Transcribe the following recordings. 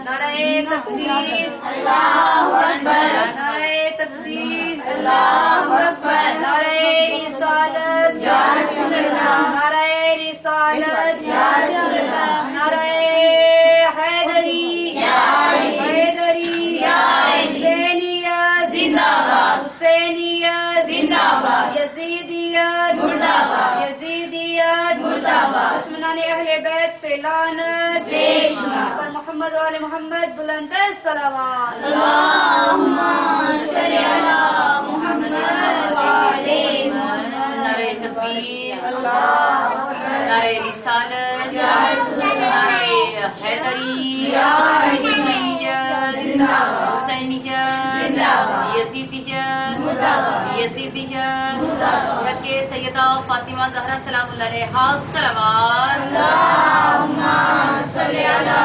نعرہ تکبیر اللہ اکبر، نعرہ تکبیر اللہ اکبر، نعرہ رسالت یا رسول اللہ، نعرہ رسالت یا رسول اللہ، نعرہ حیدری یا حیدری یا حسینیت زندہ باد، حسینیت زندہ باد، یزیدیت مردہ باد، یزیدیت مردہ باد، دشمنان اہل بیت پہ لعنت پیش پر محمد و آل محمد بلند صلوات، اللہم صلی علی محمد و آل محمد، نعرہ تکبیر اللہ اکبر، نعرہ رسالت یا رسول اللہ، نعرہ حیدری یا حسینیت زندہ باد، حسینیت زندہ باد، یزیدیت مردہ باد، یزیدیت مردہ باد، حق سیدہ فاطمہ زہرا سلام اللہ علیہا صلوات، اللہم صلی علی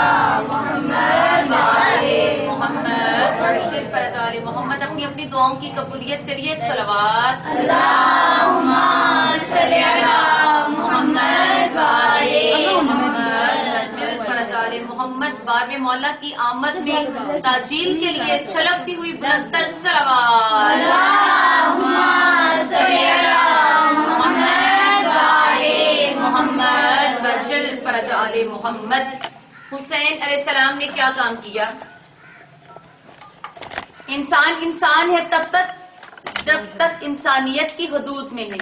محمد و آل محمد، عجل فرج آل محمد، اپنی اپنی دعاؤں کی قبولیت کے لیے صلوات، اللہم صلی علی محمد و آل محمد، عجل فرج آل محمد، باب مولا کی آمد میں تاجیل کے لیے چھلکتی ہوئی بلندتر صلوات، اللہم صلی علی محمد و آل محمد، عجل فرج آل محمد۔ حسین علیہ السلام نے کیا کام کیا؟ انسان ہے تب تک جب تک انسانیت کی حدود میں ہے،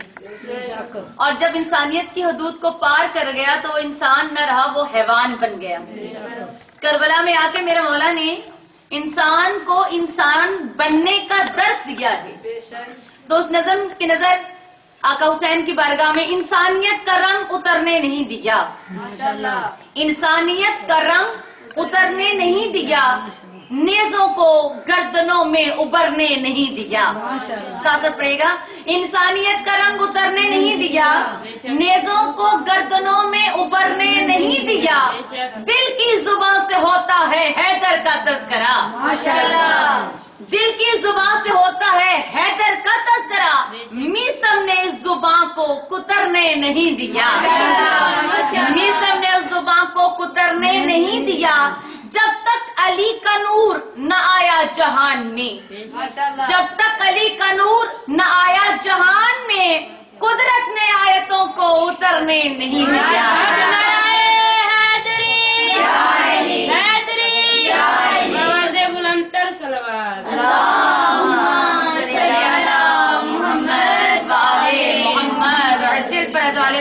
اور جب انسانیت کی حدود کو پار کر گیا تو وہ انسان نہ رہا، وہ حیوان بن گیا۔ کربلا میں آ کے میرے مولا نے انسان کو انسان بننے کا درس دیا ہے، تو اس نظم کی نظر آقا حسین کی بارگاہ میں انسانیت کا رنگ اترنے نہیں دیا، انسانیت کا رنگ اترنے نہیں دیا، نیزوں کو گردنوں میں ابھرنے نہیں دیا۔ ساتھ پڑے گا، انسانیت کا رنگ اترنے نہیں دیا، نیزوں کو گردنوں میں ابھرنے نہیں دیا، دل کی زبان سے ہوتا ہے حیدر کا تذکرہ، دل کی زبان سے ہوتا ہے حیدر کا تذکرہ، میسم نے اس زبان کو کترنے نہیں دیا، میسم نے اس زبان کو کترنے نہیں دیا، جب تک علی کا نور نہ آیا جہان میں، جب تک علی کا نور نہ آیا جہان میں، قدرت نے آیتوں کو اترنے نہیں دیا۔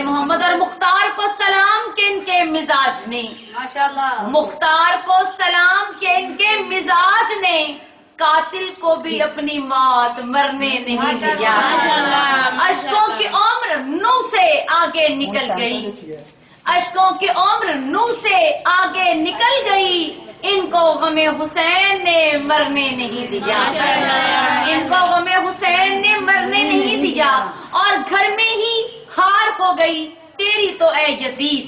محمد اور مختار کو سلام کے ان کے مزاج نے، مختار کو سلام کے ان کے مزاج نے، قاتل کو بھی اپنی موت مرنے نہیں دیا۔ اشکوں کی عمر نو سے آگے نکل گئی، اشکوں کی عمر نو سے آگے نکل گئی، ان کو غم حسین نے مرنے نہیں دیا، ان کو غم حسین نے مرنے نہیں دیا، اور گھر میں ہی ہار ہو گئی تیری تو اے یزید،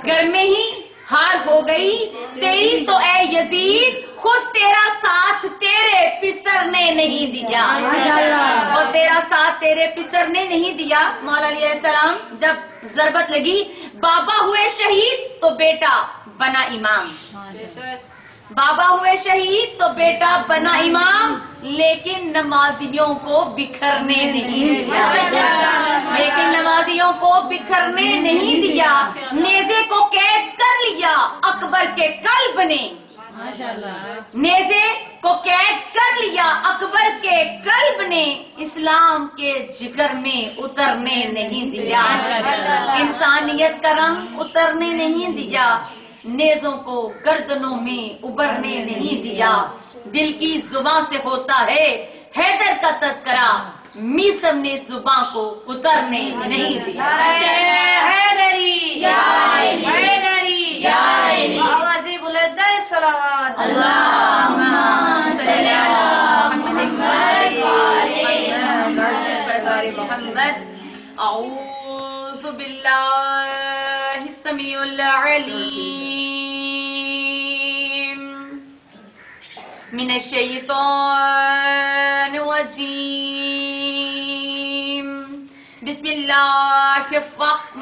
گھر میں ہی ہار ہو گئی تیری تو اے یزید، خود تیرا ساتھ تیرے پسر نے نہیں دیا، اور تیرا ساتھ تیرے پسر نے نہیں دیا۔ مولا علیہ السلام جب ضربت لگی، بابا ہوئے شہید تو بیٹا بنا امام، بابا ہوئے شہید تو بیٹا بنا امام، لیکن نمازیوں کو بکھرنے نہیں دیا، لیکن نمازیوں کو بکھرنے نہیں دیا، نیزے کو قید کر لیا اکبر کے قلب نے، نیزے کو قید کر لیا اکبر کے قلب نے، اسلام کے جگر میں اترنے نہیں دیا، انسانیت کا رنگ اترنے نہیں دیا، نیزوں کو گردنوں میں ابھرنے نہیں دیا، دل کی زبان سے ہوتا ہے حیدر کا تذکرہ، میسم نے اس زبان کو اترنے نہیں دیا۔ حیدری حیدری آوازیں بلند ہے، صلوات، اللہم صلی علی محمد۔ اعوذ باللہ السمیع العلیم من الشیطان الرجیم، بسم اللہ الرحمن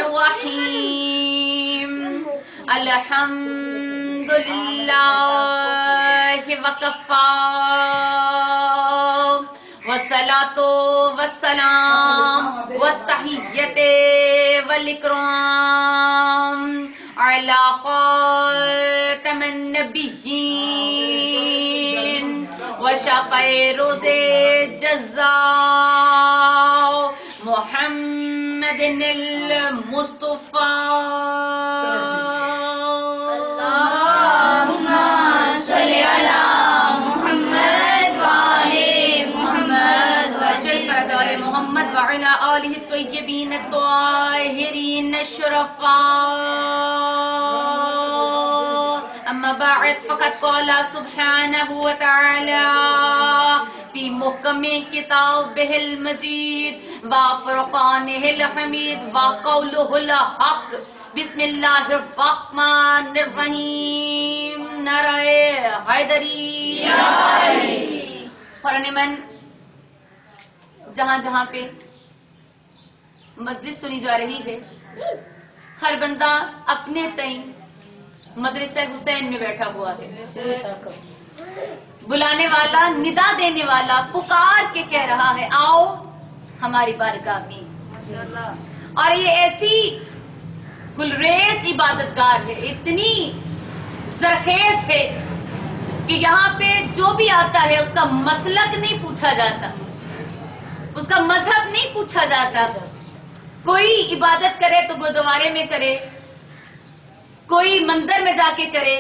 الرحیم الحمد للہ وکفی والصلاۃ والسلام والتحیۃ والاکرام علی خاتم النبیین وشفع روز جزاء محمد المصطفى اللهم صل على محمد وآل محمد وجل فرج آل محمد وعلى آله الطيبين الطاهرين الشرفاء. أما بعد فقد قال سبحانه وتعالى في محكم كتابه المجيد وفرقانه الحميد وقوله الحق. بسم اللہ الرحمن الرحیم. نعرہ حیدری. قرآن من جہاں جہاں پہ مجلس سنی جا رہی ہے، ہر بندہ اپنے تئیں مدرسہ حسین میں بیٹھا ہوا ہے. بلانے والا، ندا دینے والا پکار کے کہہ رہا ہے آؤ ہماری بارگاہ میں. اور یہ ایسی گلریز عبادت گار ہے، اتنی زرخیز ہے کہ یہاں پہ جو بھی آتا ہے اس کا مسلک نہیں پوچھا جاتا، اس کا مذہب نہیں پوچھا جاتا. کوئی عبادت کرے تو گردوارے میں کرے، کوئی مندر میں جا کے کرے،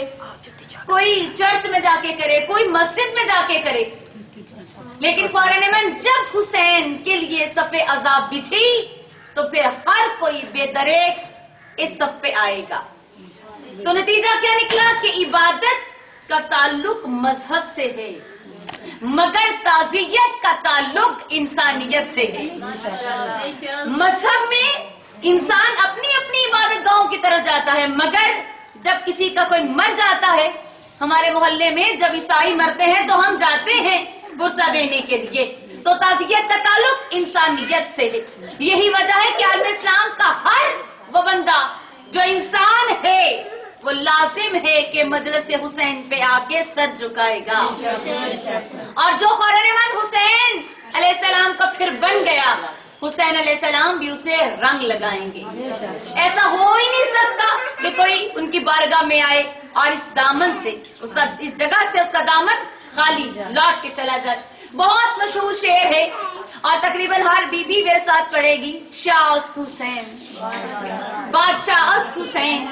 کوئی چرچ میں جا کے کرے، کوئی مسجد میں جا کے کرے. لیکن قرآن من جب حسین کے لیے صف عذاب بچھی تو پھر ہر کوئی بے دریغ اس صف پہ آئے گا. تو نتیجہ کیا نکلا کہ عبادت کا تعلق مذہب سے ہے مگر تعزیت کا تعلق انسانیت سے ہے. مذہب میں انسان اپنی اپنی عبادت گاہوں کی طرف جاتا ہے، مگر جب کسی کا کوئی مر جاتا ہے، ہمارے محلے میں جب عیسائی مرتے ہیں تو ہم جاتے ہیں غصہ دینے کے لیے. تو تعزیت کا تعلق انسانیت سے ہے. یہی وجہ ہے کہ عالم اسلام کا ہر وہ بندہ جو انسان ہے وہ لازم ہے کہ مجلس حسین پہ آ کے سر جھکائے گا. اور جو خورنمان حسین علیہ السلام کا پھر بن گیا، حسین علیہ السلام بھی اسے رنگ لگائیں گے. ایسا ہو ہی نہیں سکتا کہ کوئی ان کی بارگاہ میں آئے اور اس دامن سے اس جگہ سے اس کا دامن خالی لوٹ کے چلا جائے. بہت مشہور شعر ہے اور تقریباً ہر بی بی میرے ساتھ پڑھے گی. شاہ است حسین، بادشاہ است حسین،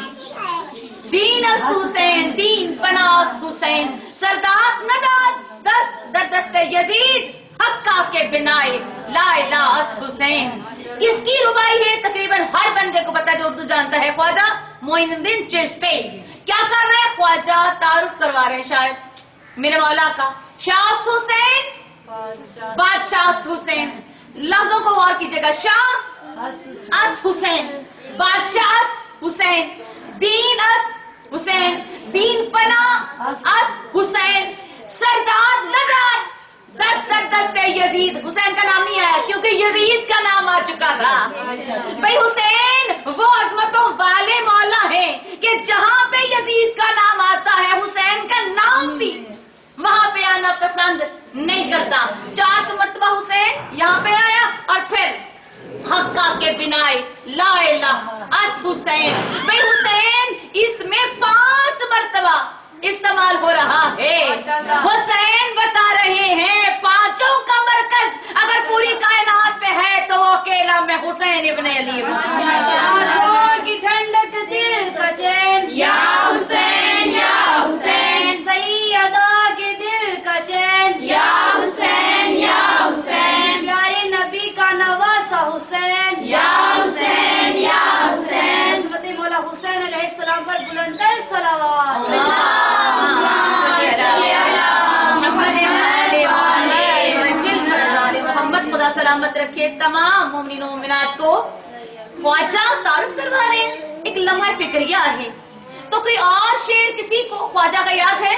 دین است حسین، دین پناہ است حسین، سردار نداد دست در دست یزید، حقا کے بنائے لا الہ است حسین. کس کی ربائی ہے؟ تقریباً ہر بندے کو پتا جو اردو جانتا ہے. خواجہ معین الدین چشتی. کیا کر رہے ہیں خواجہ؟ تعارف کروا رہے ہیں شاید میرے مولا کا. شاہ است حسین، بادشاہ است حسین. لفظوں کو غور کیجیے گا. شاہ است حسین، بادشاہ است حسین، دین است حسین، دین پناہ است حسین، سردار نداد دست در دست یزید. حسین کا نام نہیں آیا کیونکہ یزید کا نام آ چکا تھا. بھائی حسین وہ عظمتوں والے مولا ہیں کہ جہاں پہ یزید کا نام آتا ہے حسین کا نام بھی وہاں پہ آنا پسند نہیں کرتا. 4 مرتبہ حسین یہاں پہ آیا اور پھر حقا کے بنائے لا الہ است حسین. بھائی حسین اس میں 5 مرتبہ استعمال ہو رہا ہے. حسین بتا رہے ہیں 5 کا مرکز اگر پوری کائنات پہ ہے تو وہ اکیلا میں حسین ابن علی. کی ٹھنڈک دل کا چین یا حسین یا حسین، سیدہ کے دل کا چین یا حسین یا حسین، پیارے نبی کا نواسا حسین یا حسین یا حسین. فتح مولا حسین علیہ السلام پر بلند صلوات. محمد خدا سلامت رکھے تمام مومنین و مومنات کو. خواجہ تعارف کروا رہے ہیں، ایک لمحہ فکریہ ہے. تو کوئی اور شعر کسی کو خواجہ کا یاد ہے؟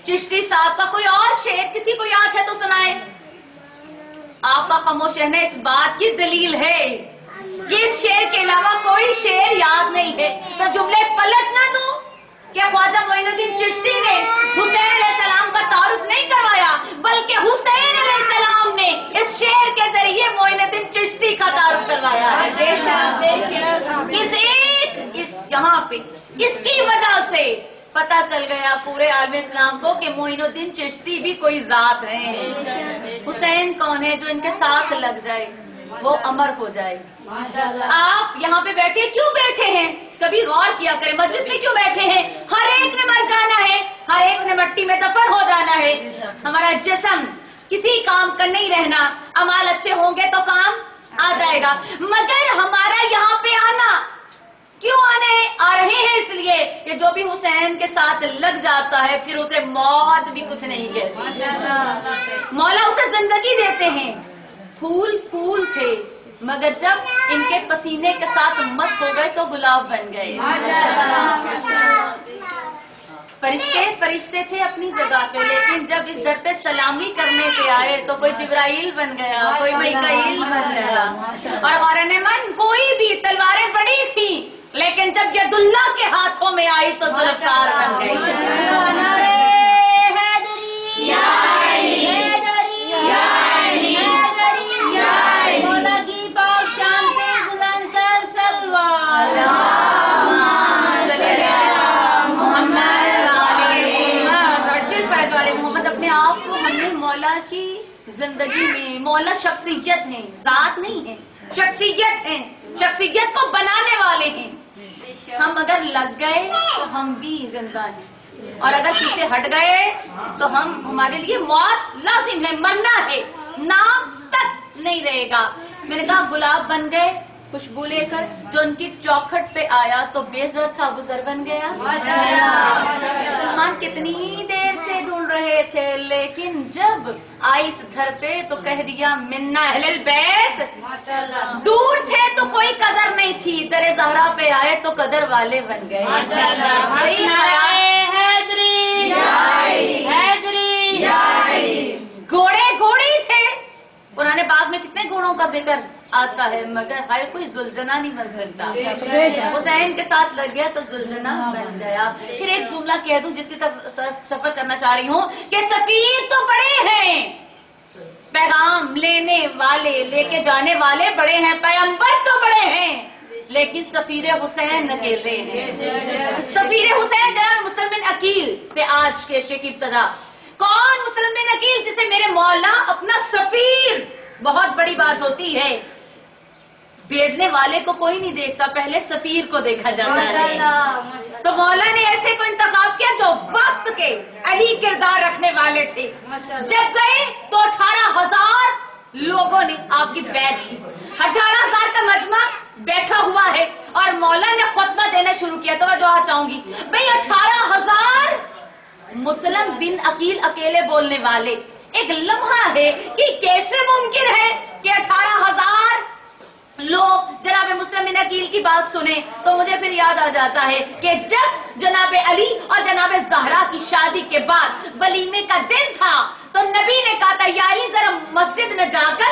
چشتی صاحب کا کوئی اور شعر کسی کو یاد ہے تو سنائے. آپ کا خاموش رہنا اس بات کی دلیل ہے کہ اس شعر کے علاوہ کوئی شعر یاد نہیں ہے. تو جملے پلٹ نہ دو کہ خواجہ معین الدین چشتی نے حسین علیہ السلام کا تعارف نہیں کروایا، بلکہ حسین علیہ السلام نے اس شعر کے ذریعے معین الدین چشتی کا تعارف کروایا. یہاں پہ اس کی وجہ سے پتہ چل گیا پورے عالم اسلام کو کہ معین الدین چشتی بھی کوئی ذات ہے. حسین کون ہے؟ جو ان کے ساتھ لگ جائے وہ امر ہو جائے. آپ یہاں پہ بیٹھے کیوں بیٹھے ہیں؟ کبھی غور کیا کریں. مجلس میں کیوں بیٹھے ہیں؟ ہر ایک نے مر جانا ہے، ہر ایک نے مٹی میں دفن ہو جانا ہے. ہمارا جسم کسی کام کا نہیں رہنا. اعمال اچھے ہوں گے تو کام آ جائے گا. مگر ہمارا یہاں پہ آنا کیوں آ رہے ہیں؟ اس لیے کہ جو بھی حسین کے ساتھ لگ جاتا ہے پھر اسے موت بھی کچھ نہیں کہتی. مولا اسے زندگی دیتے ہیں. پھول پھول تھے مگر جب ان کے پسینے کے ساتھ مس ہو گئے تو گلاب بن گئے. فرشتے فرشتے تھے اپنی جگہ پہ، لیکن جب اس در پہ سلامی کرنے پہ آئے تو کوئی جبرائیل بن گیا، کوئی میکائیل بن گیا. اور غورن من کوئی بھی تلواریں بڑی تھی لیکن جب ید اللہ کے ہاتھوں میں آئی تو ذوالفقار بن گئی. زندگی میں مولا شخصیت ہیں، ذات نہیں ہے، شخصیت ہیں. شخصیت کو بنانے والے ہیں. ہم اگر لگ گئے تو ہم بھی زندہ ہیں، اور اگر پیچھے ہٹ گئے تو ہمارے لیے موت لازم ہے، مرنا ہے، نام تک نہیں رہے گا. میں نے کہا گلاب بن گئے خوشبو لے کر. جو ان کی چوکھٹ پہ آیا تو بے زر تھا وہ زر بن گیا. سلمان کتنی دیر سے ڈھونڈ رہے تھے لیکن جب آئی اس گھر پہ تو کہہ دیا منا اہل البیت. دور تھے تو کوئی قدر نہیں تھی، در زہرا پہ آئے تو قدر والے بن گئے. گھوڑے گھوڑے تھے. قرآن باغ میں کتنے گھوڑوں کا ذکر آتا ہے مگر ہر کوئی زلزلہ نہیں بن سکتا. حسین کے ساتھ لگ گیا تو زلزلہ بن گیا. پھر ایک جملہ کہہ دوں جس کی طرف سفر کرنا چاہ رہی ہوں کہ سفیر تو بڑے ہیں، پیغام لینے والے لے کے جانے والے بڑے ہیں، پیغمبر تو بڑے ہیں لیکن سفیر حسین اکیلے ہیں. سفیر حسین جناب مسلم بن عقیل سے آج کے شے کی ابتدا. کون مسلم بن عقیل؟ جسے میرے مولا اپنا سفیر، بہت بڑی بات ہوتی ہے. بھیجنے والے کو کوئی نہیں دیکھتا، پہلے سفیر کو دیکھا جاتا ہے. تو مولا نے ایسے کو انتخاب کیا جو وقت کے علی کردار رکھنے والے تھے. جب گئے تو 18,000 لوگوں نے آپ کی بیعت کی. 18,000 کا مجمع بیٹھا ہوا ہے اور مولا نے خطبہ دینا شروع کیا. توجہ چاہوں گی بھئی 18,000 مسلم بن عقیل اکیلے بولنے والے. ایک لمحہ ہے کہ کیسے ممکن ہے کہ 18,000 لوگ جناب مسلم بن عقیل کی بات سنیں. تو مجھے پھر یاد آ جاتا ہے کہ جب جناب علی اور جناب زہرا کی شادی کے بعد ولیمے کا دن تھا تو نبی نے کہا تھا یا علی ذرا مسجد میں جا کر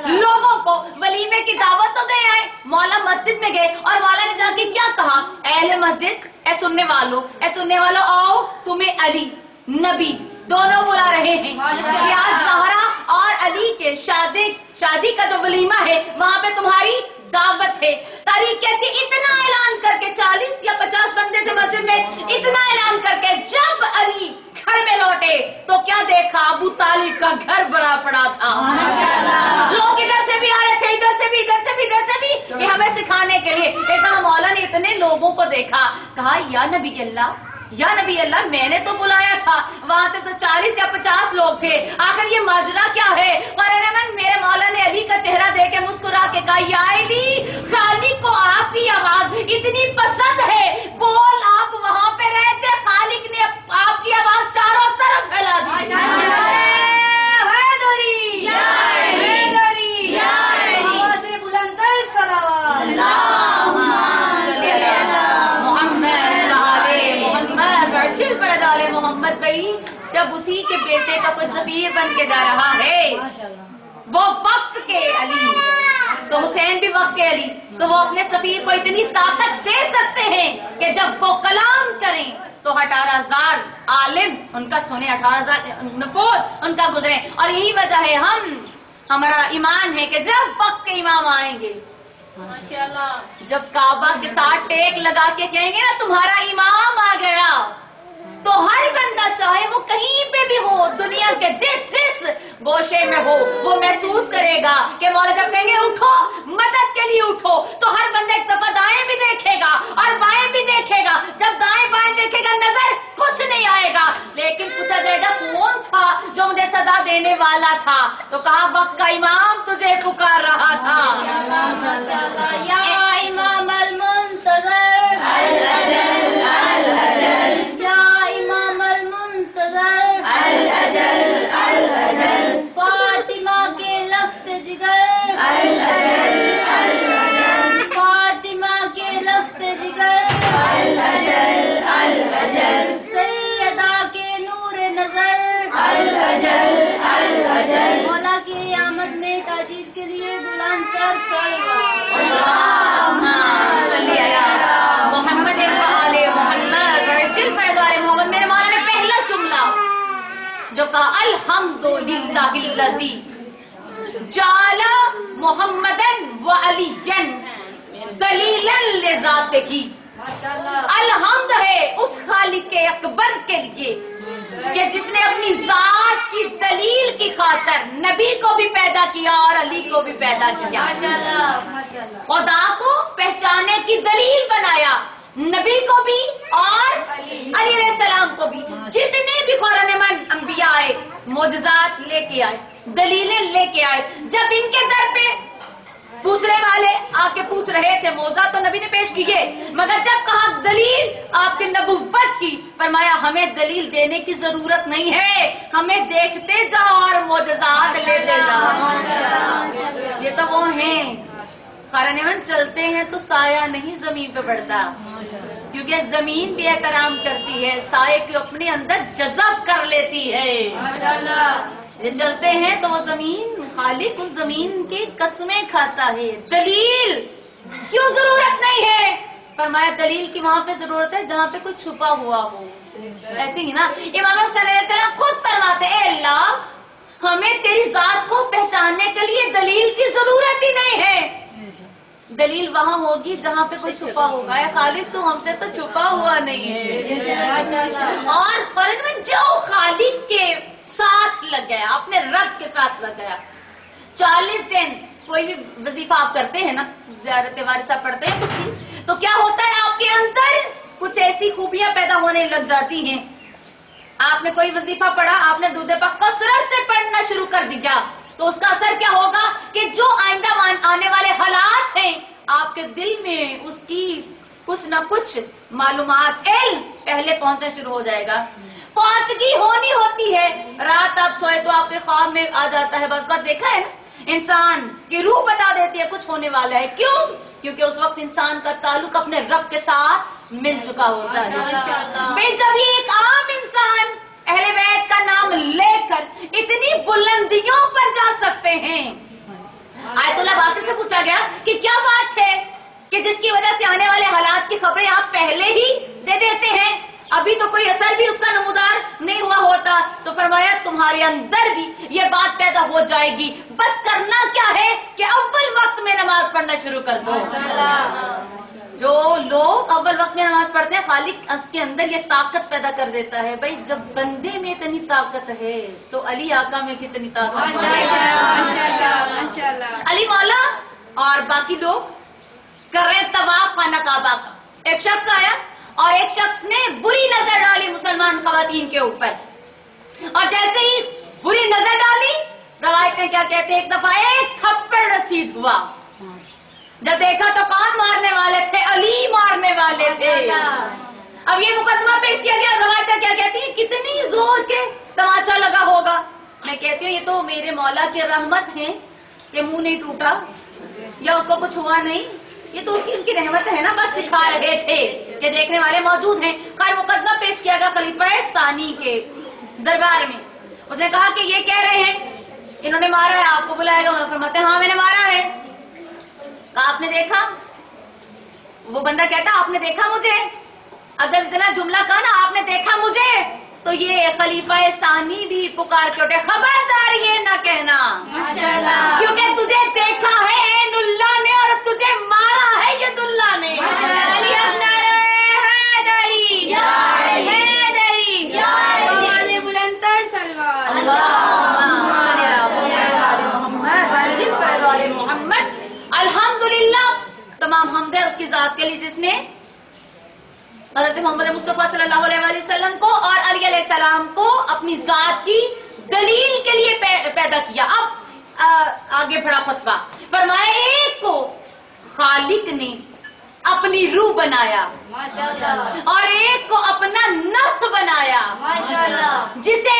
لوگوں کو ولیمے کی دعوت تو دے آئے. مولا مسجد میں گئے اور مولا نے جا کے کیا کہا؟ اہل مسجد، اے سننے والوں آؤ، تمہیں علی نبی دونوں بلا رہے ہیں. آج زہرا اور علی کے شادی کا جو ولیمہ ہے وہاں پہ تمہاری دعوت ہے. تاریخ کہتی اتنا اعلان کر کے 40 یا 50 بندے تھے مسجد میں. اتنا اعلان کر کے جب علی گھر میں لوٹے تو کیا دیکھا؟ ابو طالب کا گھر بڑا پڑا تھا. لوگ ادھر سے بھی آ رہے تھے، ادھر سے بھی کہ ہمیں سکھانے کے لیے. لیکن مولا نے اتنے لوگوں کو دیکھا، کہا یا نبی اللہ میں نے تو بلایا تھا، وہاں تک تو 40 یا 50 لوگ تھے، آخر یہ ماجرا کیا ہے؟ میرے مولا نے علی کا چہرہ دیکھ کے مسکرا کے کہا یا علی خالق کو آپ کی آواز اتنی پسند ہے، بول آپ وہاں پہ رہتے، خالق نے آپ کی آواز چاروں طرف پھیلا دی. محمد بھائی جب اسی کے بیٹے کا کوئی سفیر بن کے جا رہا ہے وہ وقت کے علی تو حسین بھی وقت کے علی، تو وہ اپنے سفیر کو اتنی طاقت دے سکتے ہیں کہ جب وہ کلام کریں تو 18,000 عالم ان کا سنے، 18,000 نفوذ ان کا گزرے. اور یہی وجہ ہے ہمارا ایمان ہے کہ جب وقت کے امام آئیں گے، جب کعبہ کے ساتھ ٹیک لگا کے کہیں گے نا تمہارا امام آ گیا، تو ہر بندہ چاہے وہ کہیں پہ بھی ہو، دنیا کے جس گوشے میں ہو، وہ محسوس کرے گا کہ مولا جب کہیں گے اٹھو مدد کے لیے اٹھو، تو ہر بندہ ایک دفعہ دائیں بھی دیکھے گا اور بائیں بھی دیکھے گا. جب دائیں بائیں دیکھے گا نظر کچھ نہیں آئے گا، لیکن پوچھا جائے گا کون تھا جو مجھے صدا دینے والا تھا، تو کہا وقت کا امام تجھے پکار رہا تھا. یا امام المنتظر الاجل الاجل یا امام المنتظر الاجل الاجل فاطمہ کے لخت جگر الاجل الاجل فاطمہ کے لخت جگر الاجل الاجل سیدہ کے نور نظر الاجل الاجل مولا کی آمد میں تاجیل کے لیے بلند کر محمد وآل محمد ورجل فیض آل محمد. میرے مولا نے پہلا جملہ جو کہا الحمدللہ الذی جعل محمدن وعلیا دلیلا لذاتہ. الحمد ہے اس خالق اکبر کے لیے کہ جس نے اپنی ذات کی دلیل کی خاطر نبی کو بھی پیدا کیا اور علی کو بھی پیدا کیا. خدا کو پہچانے کی دلیل بنایا، نبی کو بھی اور علی علیہ السلام کو بھی. جتنے بھی قرآن میں انبیاء آئے معجزات لے کے آئے، دلیلیں لے کے آئے. جب ان کے در پہ دوسرے والے آ کے پوچھ رہے تھے معجزات تو نبی نے پیش کیے، مگر جب کہا دلیل آپ کی نبوت کی، فرمایا ہمیں دلیل دینے کی ضرورت نہیں ہے، ہمیں دیکھتے جاؤ اور معجزات لیتے جاؤ. یہ تو وہ ہیں خارنمن چلتے ہیں تو سایہ نہیں زمین پہ بڑھتا، کیونکہ زمین بھی احترام کرتی ہے، سائے کو اپنے اندر جذب کر لیتی ہے. یہ چلتے ہیں تو وہ زمین، خالق اس زمین کی قسمیں کھاتا ہے. دلیل کیوں ضرورت نہیں ہے؟ فرمایا دلیل کی وہاں پہ ضرورت ہے جہاں پہ کوئی چھپا ہوا ہو. ایسے ہی نا امام حسین علیہ السلام خود فرماتے اے اللہ ہمیں تیری ذات کو پہچاننے کے لیے دلیل کی ضرورت ہی نہیں ہے. دلیل وہاں ہوگی جہاں پہ کوئی چھپا ہوگا. اے خالق تو ہم سے تو چھپا ہوا نہیں ہے. اور قرآن میں جو خالق کے ساتھ لگ گیا، اپنے رب کے ساتھ لگ گیا، 40 دن کوئی بھی وظیفہ آپ کرتے ہیں نا، زیارت وارثہ پڑھتے ہیں کچھ بھی، تو کیا ہوتا ہے آپ کے اندر کچھ ایسی خوبیاں پیدا ہونے لگ جاتی ہیں. آپ نے کوئی وظیفہ پڑھا، آپ نے درود پاک کثرت سے پڑھنا شروع کر دیا، تو اس کا اثر کیا ہوگا کہ جو آئندہ آنے والے حالات ہیں آپ کے دل میں اس کی کچھ نہ کچھ معلومات، علم پہلے پہنچنا شروع ہو جائے گا. فاتگی ہونی ہوتی ہے، رات آپ سوئے تو آپ کے خواب میں آ جاتا ہے. بس کا دیکھا ہے نا، انسان کی روح بتا دیتی ہے کچھ ہونے والا ہے. کیوں؟ کیونکہ اس وقت انسان کا تعلق اپنے رب کے ساتھ مل چکا ہوتا ہے. بھئی جب یہ ایک عام انسان اہل بیت کا نام لے کر اتنی بلندیوں پر جا سکتے ہیں، آیت اللہ باقر سے پوچھا گیا کہ کیا بات ہے کہ جس کی وجہ سے آنے والے حالات کی خبریں آپ پہلے ہی دے دیتے ہیں، ابھی تو کوئی اثر بھی اس کا نمودار نہیں ہوا ہوتا. تو فرمایا تمہارے اندر بھی یہ بات پیدا ہو جائے گی، بس کرنا کیا ہے کہ اول وقت میں نماز پڑھنا شروع کر دو. جو لوگ اول وقت میں نماز پڑھتے ہیں خالق اس کے اندر یہ طاقت پیدا کر دیتا ہے. بھائی جب بندے میں اتنی طاقت ہے تو علی آقا میں کتنی طاقت ہے. علی مولا اور باقی لوگ کر رہے طواف خانہ کعبہ کا. ایک شخص آیا اور ایک شخص نے بری نظر ڈالی مسلمان خواتین کے اوپر، اور جیسے ہی بری نظر ڈالی، روایتیں کیا کہتے ہیں، ایک دفعہ ایک تھپڑ رسید ہوا. جب دیکھا تو کون مارنے والے تھے؟ علی مارنے والے تھے. اب یہ مقدمہ پیش کیا گیا، روایتیں کیا کہتی ہیں کتنی زور کے تماچا لگا ہوگا. میں کہتی ہوں یہ تو میرے مولا کی رحمت ہے کہ منہ نہیں ٹوٹا یا اس کو کچھ ہوا نہیں، یہ تو اس کی ان کی رحمت ہے نا، بس سکھا رہے تھے کہ دیکھنے والے موجود ہیں. خیر مقدمہ پیش کیا گیا خلیفہ ثانی کے دربار میں. اس نے کہا کہ یہ کہہ رہے ہیں انہوں نے مارا ہے، آپ کو بلایا گا، انہوں نے فرماتے ہیں ہاں میں نے مارا ہے. کہا آپ نے دیکھا؟ وہ بندہ کہتا آپ نے دیکھا مجھے؟ اب جب اتنا جملہ کہا نا آپ نے دیکھا مجھے، تو یہ خلیفہ ثانی بھی پکار کے اٹھے خبردار یہ نہ کہنا ماشاءاللہ، کیونکہ تجھے دیکھا ہے عین اللہ نے اور تجھے مارا ہے ید اللہ نے. علی ابن حیدری یا حیدری یا حیدری بلندتر سلوات. اللہم صلی علی محمد وعلی آل محمد. الحمدللہ تمام حمد ہے اس کی ذات کے لیے جس نے حضرت محمد مصطفیٰ صلی اللہ علیہ وآلہ وسلم کو اور علی علیہ السلام کو اپنی ذات کی دلیل کے لیے پیدا کیا. اب آگے بڑھا خطبہ. فرمایا ایک کو خالق نے اپنی روح بنایا ماشاءاللہ اور ایک کو اپنا نفس بنایا. ماشاءاللہ جسے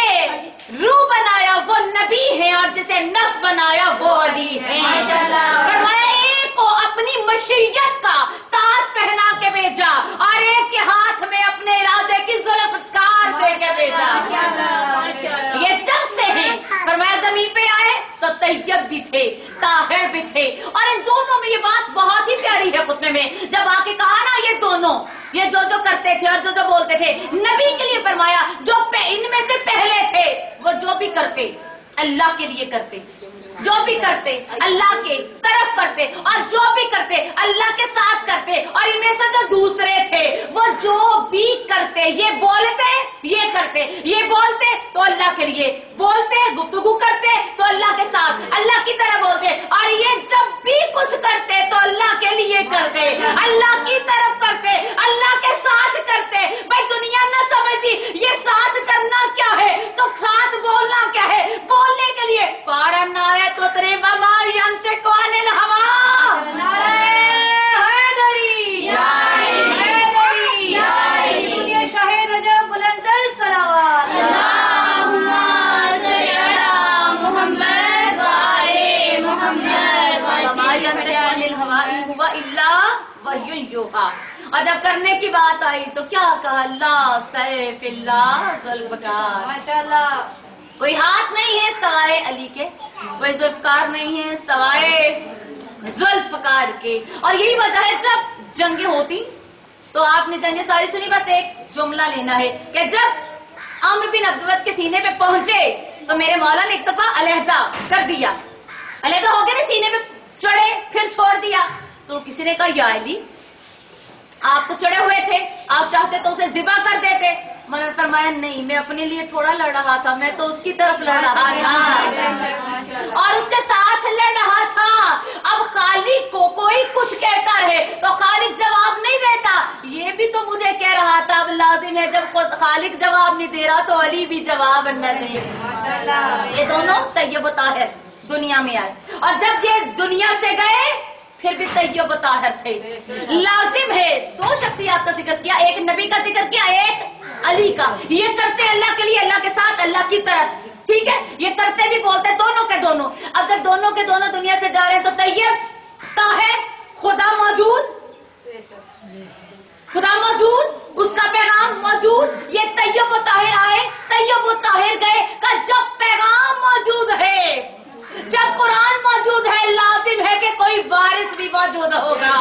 روح بنایا وہ نبی ہے اور جسے نفس بنایا وہ علی ہے. فرمایا ایک کو اپنی مشیت کا تاج پہنا کے بھیجا اور ایک کے ہاتھ میں اپنے ارادے کی ذوالفقار دے کے بھیجا. یہ جب سے ہیں. فرمایا زمین پہ آئے تو طیب بھی تھے طاہر بھی تھے اور ان دونوں میں یہ بات بہت ہی پیاری ہے خطبے میں جب آ کے کہا نا یہ دونوں یہ جو کرتے تھے اور جو بولتے تھے نبی کے لیے فرمایا جو ان میں سے پہلے تھے وہ جو بھی کرتے اللہ کے لیے کرتے، جو بھی کرتے اللہ کے طرف کرتے اور جو بھی کرتے اللہ کے ساتھ کرتے. اور ان میں سے جو دوسرے تھے وہ جو بھی کرتے یہ بولتے یہ کرتے، یہ بولتے تو اللہ کے لیے بولتے، گفتگو کرتے تو اللہ کے ساتھ اللہ کی طرح بولتے اور یہ جب بھی کچھ کرتے تو اللہ کے لیے کرتے، اللہ کی طرف کرتے، اللہ کے ساتھ کرتے. بھائی دنیا نہ سمجھتی یہ ساتھ کرنا کیا ہے تو ساتھ بولنا کیا ہے. بولنے کے لیے فارن آئے تو تیرے وما ينطق عن الهوى. نعرہ حیدری یا حیدری یا حیدری شاہ نجف بلندتر صلوات. اللہم صلی علی محمد وآل محمد. وما ينطق عن الهوى إن هو إلا وحی یوحی. اور جب کرنے کی بات آئی تو کیا کہا اللہ سیف اللہ ذوالفقار. ماشاءاللہ کوئی ہاتھ نہیں ہے سوائے علی کے، کوئی ذوالفقار نہیں ہے سوائے ذوالفقار کے. اور یہی وجہ ہے جب جنگیں ہوتی تو آپ نے جنگیں ساری سنی، بس ایک جملہ لینا ہے کہ جب عمرو بن عبدود کے سینے پہ پہنچے تو میرے مولا نے ایک دفعہ علیحدہ کر دیا، علیحدہ ہو گئے نا سینے پہ چڑھے پھر چھوڑ دیا. تو کسی نے کہا یا علی آپ تو چڑھے ہوئے تھے، آپ چاہتے تو اسے ذبح کر دیتے. میں نے فرمایا نہیں، میں اپنے لیے تھوڑا لڑ رہا تھا، میں تو اس کی طرف لڑ رہا تھا اور اس کے ساتھ لڑ رہا تھا. اب خالق کو کوئی کچھ کہتا ہے تو خالق جواب نہیں دیتا، یہ بھی تو مجھے کہہ رہا تھا. اب لازم ہے جب خود خالق جواب نہیں دے رہا تو علی بھی جواب نہ دے. ماشاءاللہ یہ دونوں طیب و طاہر دنیا میں آئے اور جب یہ دنیا سے گئے پھر بھی طیب و طاہر تھے. لازم ہے دو شخصیات کا ذکر کیا، ایک نبی کا ذکر کیا، ایک علی کا. یہ کرتے اللہ کے لیے، اللہ کے ساتھ، اللہ کی طرف. ٹھیک ہے، یہ کرتے بھی بولتے دونوں کے دونوں. اب جب دونوں کے دونوں دنیا سے جا رہے ہیں تو طیب طاہر خدا موجود، خدا موجود، اس کا پیغام موجود. یہ طیب و طاہر آئے، طیب و طاہر گئے. کہ جب پیغام موجود ہے، جب قرآن موجود ہے، لازم ہے کہ کوئی وارث بھی موجود ہوگا.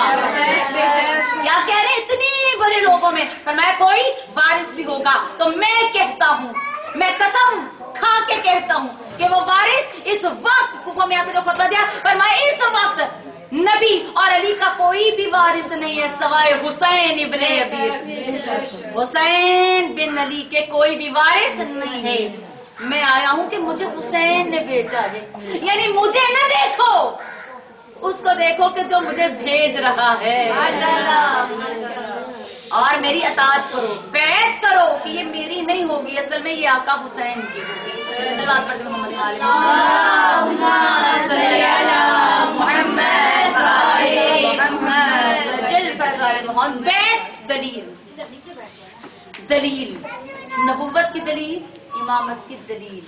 کیا کہہ رہے اتنی بڑے لوگوں میں؟ فرمایا کوئی وارث بھی ہوگا. تو میں کہتا ہوں، میں قسم کھا کے کہتا ہوں کہ وہ وارث اس وقت کوفہ میں آ کے جو خطبہ دیا، فرمایا اس وقت نبی اور علی کا کوئی بھی وارث نہیں ہے سوائے حسین ابن ابی. حسین بن علی کے کوئی بھی وارث نہیں ہے. میں آیا ہوں کہ مجھے حسین نے بھیجا ہے، یعنی مجھے نہ دیکھو، اس کو دیکھو کہ جو مجھے بھیج رہا ہے. اور میری اطاعت کرو، بیعت کرو کہ یہ میری نہیں ہوگی، اصل میں یہ آقا حسین کی ہوگی. بات پڑھتے محمد علی محمد. بیعت دلیل، دلیل نبوت کی دلیل، امامت کی دلیل.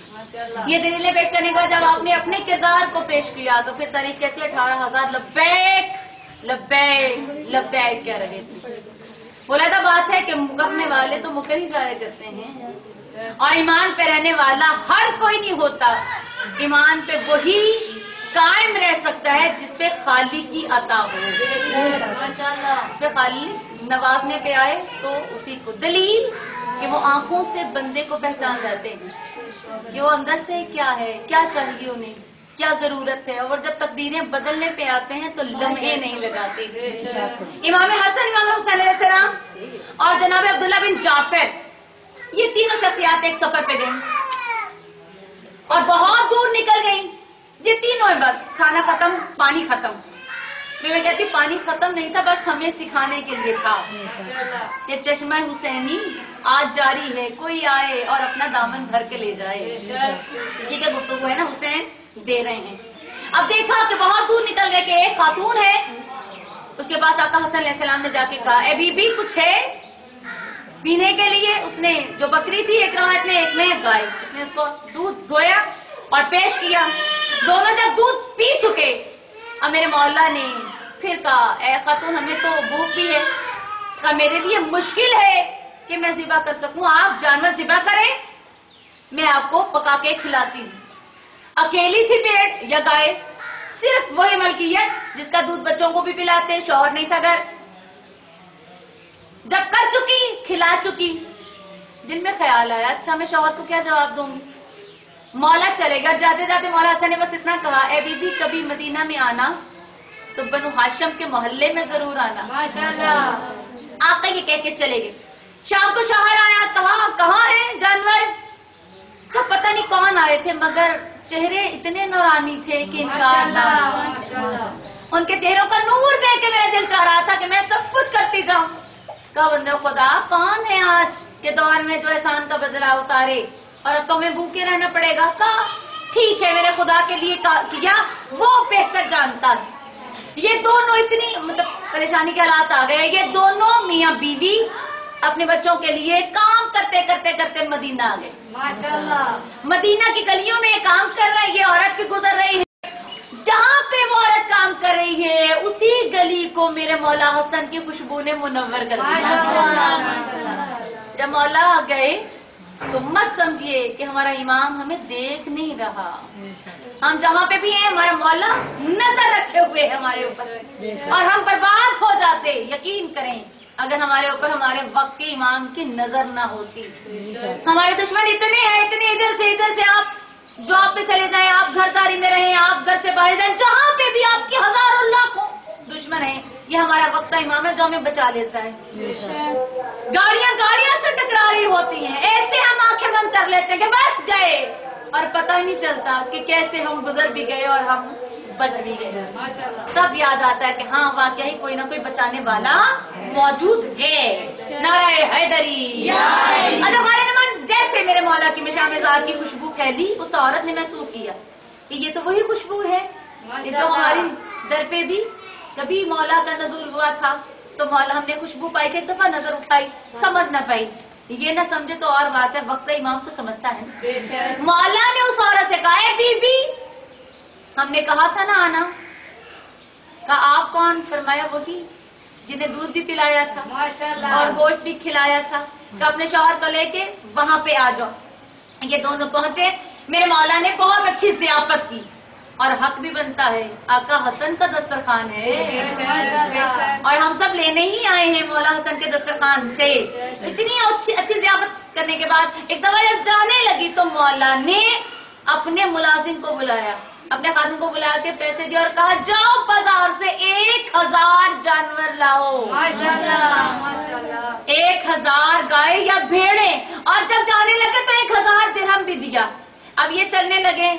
یہ دلیلیں پیش کرنے کے بعد جب آپ نے اپنے کردار کو پیش کیا تو پھر تاریخ کہتی ہے 18,000 لبیک لبیک لبیک کہہ رہے تھے. بولیدہ بات ہے کہ مکرنے والے تو مکر ہی ظاہر کرتے ہیں اور ایمان پہ رہنے والا ہر کوئی نہیں ہوتا. ایمان پہ وہی قائم رہ سکتا ہے جس پہ خالق کی عطا ہو. اس پہ خالق نوازنے پہ آئے تو اسی کو. دلیل کہ وہ آنکھوں سے بندے کو پہچان جاتے ہیں کہ وہ اندر سے کیا ہے, کیا چاہیے انہیں, کیا ضرورت ہے, اور جب تقدیریں بدلنے پہ آتے ہیں تو لمحے نہیں لگاتے. امام حسن, امام حسین علیہ السلام اور جناب عبداللہ بن جعفر, یہ تینوں شخصیات ایک سفر پہ گئیں اور بہت دور نکل گئیں. یہ تینوں ہیں, بس کھانا ختم, پانی ختم. میں کہتی پانی ختم نہیں تھا, بس ہمیں سکھانے کے لیے تھا. یہ چشمہ حسینی آج جاری ہے, کوئی آئے اور اپنا دامن بھر کے لے جائے. اسی پہ گفتگو ہے نا, حسین دے رہے ہیں. اب دیکھا کہ بہت دور نکل گئے کہ ایک خاتون ہے, اس کے پاس آقا حسن علیہ السلام نے جا کے کہا اے بی بی کچھ ہے پینے کے لیے. اس نے جو بکری تھی ایک روایت میں, ایک میں گائے, اس نے اس کو دودھ دھویا اور پیش کیا. دونوں جب دودھ پی چکے, اب میرے مولا نے پھر کہا اے خاتون ہمیں تو بھوک بھی ہے. کہا میرے لیے مشکل ہے کہ میں ذبح کر سکوں, آپ جانور ذبح کریں, میں آپ کو پکا کے کھلاتی ہوں. اکیلی تھی پیٹ یا گائے, صرف وہی ملکیت جس کا دودھ بچوں کو بھی پلاتے, شوہر نہیں تھا گھر. جب کر چکی, کھلا چکی, دل میں خیال آیا اچھا میں شوہر کو کیا جواب دوں گی. مولا چلے گا, جاتے جاتے مولا حسن نے بس اتنا کہا اے بی بی کبھی مدینہ میں آنا تو بنو ہاشم کے محلے میں ضرور آنا. ماشاءاللہ. آقا یہ کہہ کے چلے گئے. شام کو شوہر آیا, کہا کہاں ہیں جانور؟ کا پتہ نہیں کون آئے تھے مگر چہرے اتنے نورانی تھے کہ ان کے چہروں کا نور دیکھ کے میرا دل چاہ رہا تھا کہ میں سب کچھ کرتی جاؤں. کہا بندے خدا کون ہے آج کے دور میں جو احسان کا بدلہ اتارے, اور اب تو ہمیں بھوکے رہنا پڑے گا. کہا ٹھیک ہے, میرے خدا کے لیے کیا وہ بہتر جانتا ہے. یہ دونوں اتنی مطلب پریشانی کے حالات آ گئے, یہ دونوں میاں بیوی اپنے بچوں کے لیے کام کرتے کرتے کرتے مدینہ آ گئے. ماشاءاللہ. مدینہ کی گلیوں میں کام کر رہا ہے, یہ عورت بھی گزر رہی ہے. جہاں پہ وہ عورت کام کر رہی ہے اسی گلی کو میرے مولا حسن کی خوشبو نے منور کر دیا. جب مولا آ گئے تو مت سمجھیے کہ ہمارا امام ہمیں دیکھ نہیں رہا, ہم جہاں پہ بھی ہیں ہمارا مولا نظر رکھے ہوئے ہے ہمارے اوپر, اور ہم برباد ہو جاتے. یقین کریں اگر ہمارے اوپر ہمارے وقت کے امام کی نظر نہ ہوتی. ہمارے دشمن اتنے ہیں, اتنے ادھر سے آپ جاب پہ چلے جائیں, آپ گھرداری میں رہیں, آپ گھر سے باہر جائیں, جہاں پہ بھی آپ کے ہزاروں لاکھوں دشمن ہیں, یہ ہمارا وقت کا امام ہے جو ہمیں بچا لیتا ہے. گاڑیاں سے ٹکرا رہی ہوتی ہیں, ایسے ہم آنکھیں بند کر لیتے ہیں کہ بس گئے, اور پتہ ہی نہیں چلتا کہ کیسے ہم گزر بھی گئے اور ہم بچ بھی گئے. تب یاد آتا ہے کہ ہاں واقعی کوئی نہ کوئی بچانے والا موجود ہے. نعرہ حیدری. اچھا غارِ جیسے میرے مولا کی مشام ذات کی خوشبو پھیلی, اس عورت نے محسوس کیا کہ یہ تو وہی خوشبو ہے جو ہماری در پہ بھی کبھی مولا کا نزول ہوا تھا. تو مولا ہم نے خوشبو پائی کہ ایک دفعہ نظر اٹھائی, سمجھ نہ پائی. یہ نہ سمجھے تو اور بات ہے, وقت امام تو سمجھتا ہے. مولا نے اس عورت سے کہا بی بی ہم نے کہا تھا نا آنا. کہا آپ کون؟ فرمایا وہی جنہیں دودھ بھی پلایا تھا اور گوشت بھی کھلایا تھا. کہ اپنے شوہر کو لے کے وہاں پہ آ جاؤ. یہ دونوں پہنچے, میرے مولا نے بہت اچھی ضیافت کی, اور حق بھی بنتا ہے, آقا حسن کا دسترخوان ہے اور ہم سب لینے ہی آئے ہیں مولا حسن کے دسترخوان سے. اتنی اچھی ضیافت کرنے کے بعد ایک دفعہ جب جانے لگی تو مولا نے اپنے ملازم کو بلایا, اپنے خادم کو بلا کے پیسے دیا اور کہا جاؤ بازار سے 1000 جانور لاؤ. 1000 گائے یا بھیڑیں. اور جب جانے لگے تو 1000 درہم بھی دیا. اب یہ چلنے لگے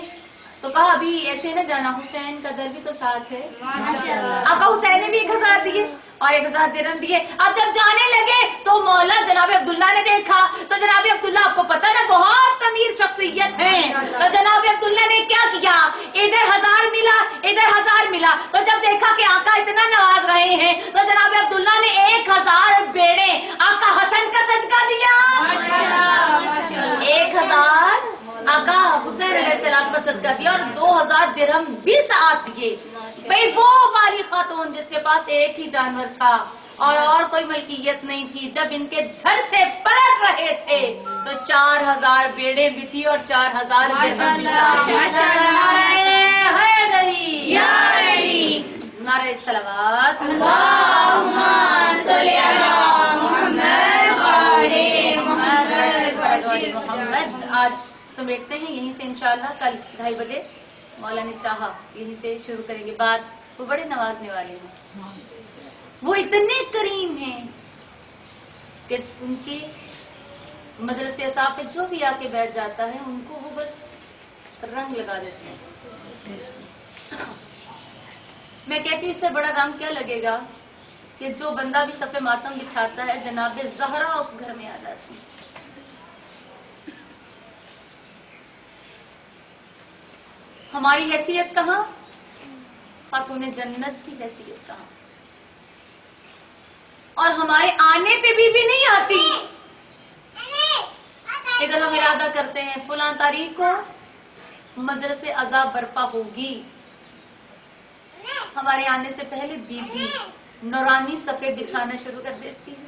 تو کہا ابھی ایسے نہ جانا, حسین کا در بھی تو ساتھ ہے. آقا حسین نے بھی 1000 دیے اور 1000 درہم دیے. اب جب جانے لگے تو مولا جناب عبداللہ نے دیکھا, تو جناب عبداللہ آپ کو پتا نا بہت امیر شخصیت ہیں, تو جناب عبداللہ نے کیا کیا, ادھر 1000 ملا ادھر 1000 ملا. تو جب دیکھا کہ آقا اتنا نواز رہے ہیں تو جناب عبداللہ نے 1000 بیڑے آقا حسن کا صدقہ دیا. 1000 آقا حسین علیہ السلام کا صدقہ دیا اور 2000 درہم بھی ساتھ دیے. بھئی وہ والی خاتون جس کے پاس ایک ہی جانور تھا, اور کوئی ملکیت نہیں تھی. جب ان کے گھر سے پلٹ رہے تھے تو 4000 بیڑے بھی تھی اور 4000 نعرہ صلوات اللہم صلی علی محمد. آج سمیٹتے ہیں یہیں سے انشاءاللہ. کل 2:30 بجے مولا نے چاہا یہیں سے شروع کریں گے بات. وہ بڑے نوازنے والے ہیں, وہ اتنے کریم ہیں کہ ان کی مدرسے اصحاب پہ جو بھی آ کے بیٹھ جاتا ہے ان کو وہ بس رنگ لگا دیتے ہیں. میں کہتی ہوں اس سے بڑا رنگ کیا لگے گا کہ جو بندہ بھی صف ماتم بچھاتا ہے جناب زہرا اس گھر میں آ جاتی ہے. ہماری حیثیت کہاں, خاتون جنت کی حیثیت کہاں. اور ہمارے آنے پہ بھی نہیں آتی. ادھر ہم ارادہ کرتے ہیں فلاں تاریخ کو مدرسے عذاب برپا ہوگی. ہمارے آنے سے پہلے بی بی نورانی صفے بچھانا شروع کر دیتی ہے,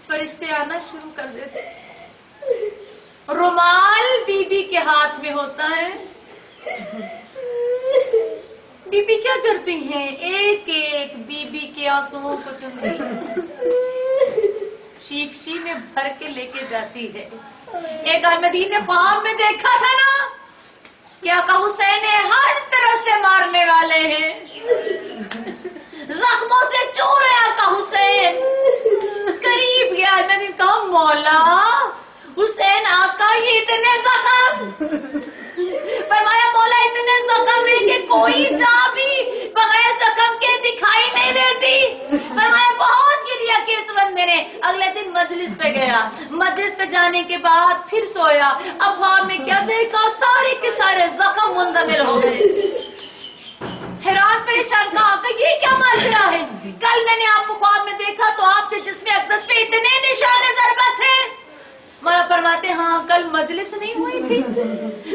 فرشتے آنا شروع کر دیتے ہیں. رومال بی بی کے ہاتھ میں ہوتا ہے. بی بی کیا کرتی ہیں, ایک ایک بی بی کے آنسوؤں کو چنتی شیفشی میں بھر کے لے کے جاتی ہے. ایک احمدین نے خواب میں دیکھا تھا نا کہ آقا حسین ہر طرف سے مارنے والے ہیں, زخموں سے چور ہے آقا حسین. قریب گیا میں نے کہا مولا حسین آقا یہ اتنے زخم. فرمایا مولا اتنے زخم ہے کہ کوئی جا بھی بغیر زخم کے دکھائی نہیں دیتی. فرمایا بہت گریا کہ اس بندے نے. اگلے دن مجلس پہ گیا, مجلس پہ جانے کے بعد پھر سویا. اب خواب میں کیا دیکھا, سارے کے سارے زخم منتقل ہو گئے. حیران پریشان کہا کہ یہ کیا ماجرا ہے. کل میں نے آپ کو خواب میں دیکھا تو آپ کے جسم اقدس پہ اتنے نشان ضربت تھے. مولا فرماتے ہاں کل مجلس نہیں ہوئی تھی.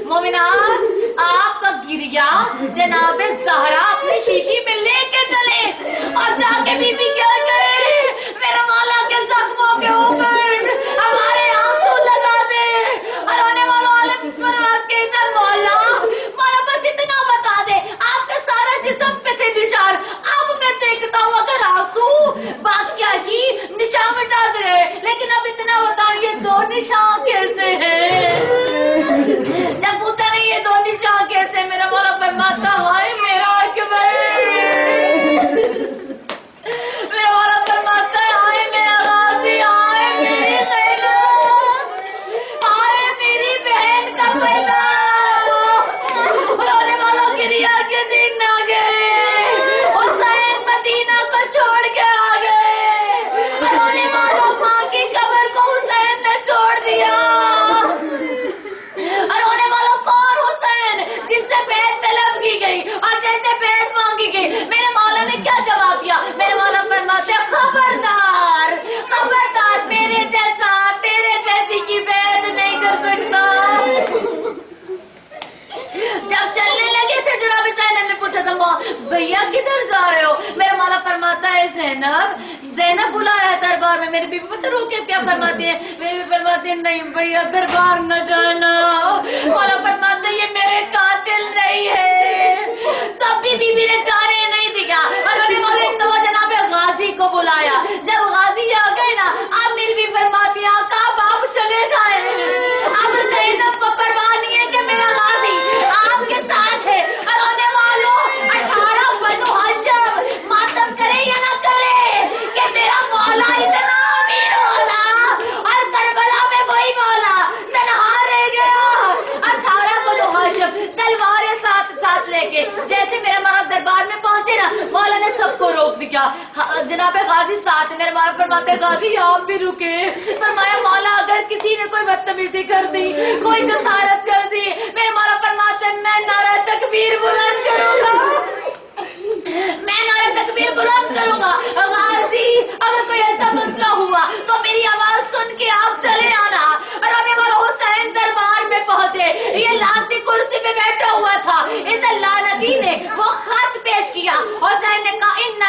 مومنات آپ کا گریا جناب زہرا اپنی شیشی میں لے کے چلے اور جا کے بی بی کیا کرے, میرے مولا کے زخموں کے اوپر ہمارے آنسو لگا دے. اور ہونے والوں عالم فرمات کے ادھر مولا بس اتنا بتا دے آپ کا سارا جسم پہ تھے نشان. اب میں دیکھتا ہوں اگر آنسو باقیہ ہی نشان مٹا دے, لیکن اب اتنا بتا یہ دو نشان کیسے ہیں. جب پوچھا نہیں یہ دو نشان کیسے, میرا مولا فرماتا ہائے میرا اکبر. میرا مولا فرماتا ہے ہائے میرا غازی, ہائے میری زینب, ہائے میری بہن کا پردہ. رونے والوں کی ریا کے دن آ گئے, حسین مدینہ کو چھوڑ کے آ گئے. رونے والوں ماں کی قبر کو حسین نے چھوڑ دیا. رونے والوں کون حسین جس سے بیعت طلب کی گئی اور جیسے بیعت مانگی گئی. میرے مولا نے کیا جواب دیا, میرے مولا فرماتے خبردار خبردار میرے جیسا تیرے جیسی کی بیعت نہیں کر سکتا. جب چلنے لگے تھے جناب زینب نے پوچھا تھا بھیا کدھر جا رہے ہو. میرا مولا فرماتا ہے زینب بلایا ہے دربار میں. میری بیوی پتہ رو کے کیا فرماتی ہے, میری بیوی فرماتی ہے نہیں بھیا دربار نہ جانا. مولا فرماتا ہے یہ میرے قاتل نہیں ہے. تب بھی بیوی نے جانے نہیں دیا اور انہوں نے والے جناب غازی کو بلایا. جب غازی آ گئے نا اب میری بیوی فرماتی ہے آقا آپ چلے جائیں. اب زینب کو پرواہ نہیں ہے کہ میرا غازی آپ کے ساتھ ہے. اور ہونے والوں 18 بنو ہاشم ماتم کرے یا نہ کرے کہ میرا مولا اتنا امیر مولا اور کربلا میں وہی مولا تنہا رہ گیا. 18 بنو ہاشم تلواریں ساتھ لے کے جیسے میرے مولا دربار میں پہنچے نا مولا نے سب کو روک دیا. جناب غازی ساتھ میرے مولا فرماتے غازی آپ بھی رکے. فرمایا مولا اگر کسی نے کوئی بدتمیزی کر دی کوئی جسارت کر دی میرے مولا فرماتے میں نعرہ تکبیر بلند کروں گا, میں نعرہ تکبیر بلند کروں گا. غازی اگر کوئی ایسا مسئلہ ہوا تو میری آواز سن کے آپ چلے آنا. رونے والا حسین دربار میں پہنچے, یہ لانتی کرسی پہ بیٹھا ہوا تھا. اس لعنتی نے وہ خط پیش کیا. حسین نے کہا ان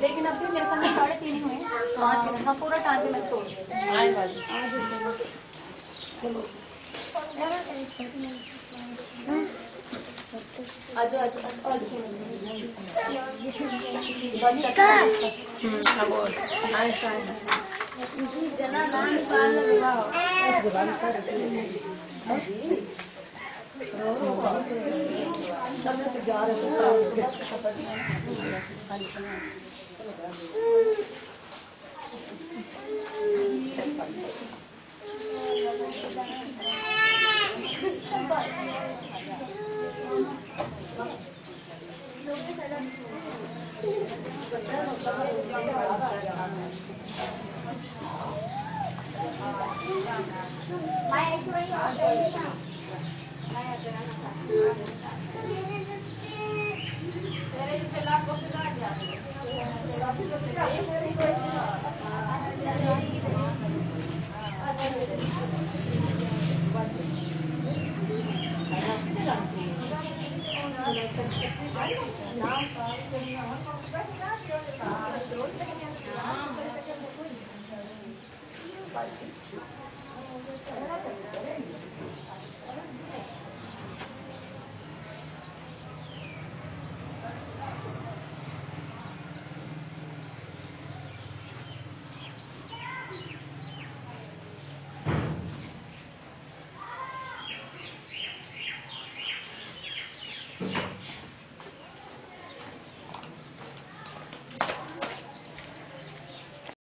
لیکن اب بھی میرے خیال میں 3:30 ہی ہوئے ہیں. 5 منٹ. ہاں پورا ٹائم میں چھوڑ دیا.